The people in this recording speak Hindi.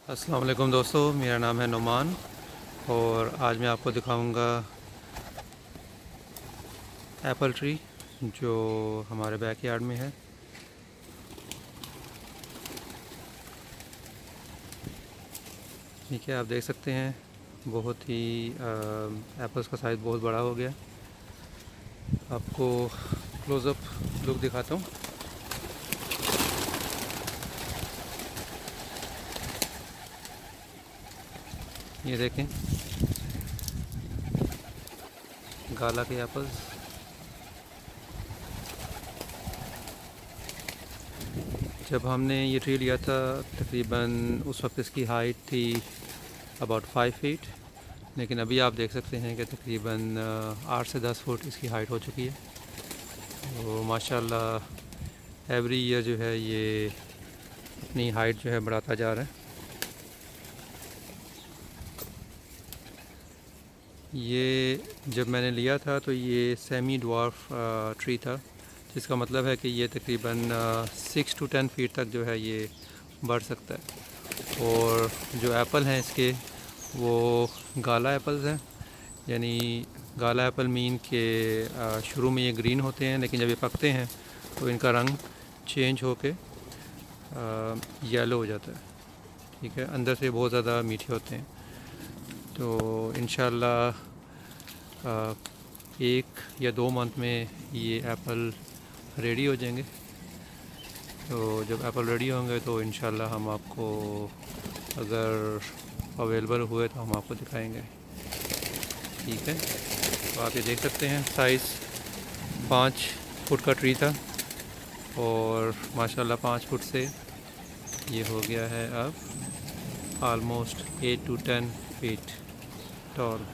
अस्सलाम वालेकुम दोस्तों, मेरा नाम है नुमान और आज मैं आपको दिखाऊंगा एप्पल ट्री जो हमारे बैकयार्ड में है। ठीक है, आप देख सकते हैं बहुत ही एप्पल्स का साइज़ बहुत बड़ा हो गया। आपको क्लोज़अप लुक दिखाता हूँ। ये देखें, गाला के एप्पल्स। जब हमने ये ट्री लिया था तकरीबन उस वक्त इसकी हाइट थी अबाउट 5 फीट, लेकिन अभी आप देख सकते हैं कि तकरीबन 8 से 10 फुट इसकी हाइट हो चुकी है। तो माशाल्लाह एवरी ईयर जो है ये अपनी हाइट जो है बढ़ाता जा रहा है। ये जब मैंने लिया था तो ये सेमी ड्वार्फ ट्री था, जिसका मतलब है कि ये तकरीबन 6 to 10 फीट तक जो है ये बढ़ सकता है। और जो एप्पल हैं इसके वो गाला एप्पल्स हैं, यानी गाला एप्पल मीन के शुरू में ये ग्रीन होते हैं, लेकिन जब ये पकते हैं तो इनका रंग चेंज होके येलो हो जाता है। ठीक है, अंदर से बहुत ज़्यादा मीठे होते हैं। तो इंशाल्लाह 1 या 2 मंथ में ये एप्पल रेडी हो जाएंगे। तो जब एप्पल रेडी होंगे तो इंशाल्लाह हम आपको, अगर अवेलेबल हुए तो हम आपको दिखाएंगे। ठीक है, तो आप ये देख सकते हैं साइज़ 5 फुट का ट्री था और माशाल्लाह 5 फुट से ये हो गया है अब ऑलमोस्ट 8 to 10 फीट टॉल।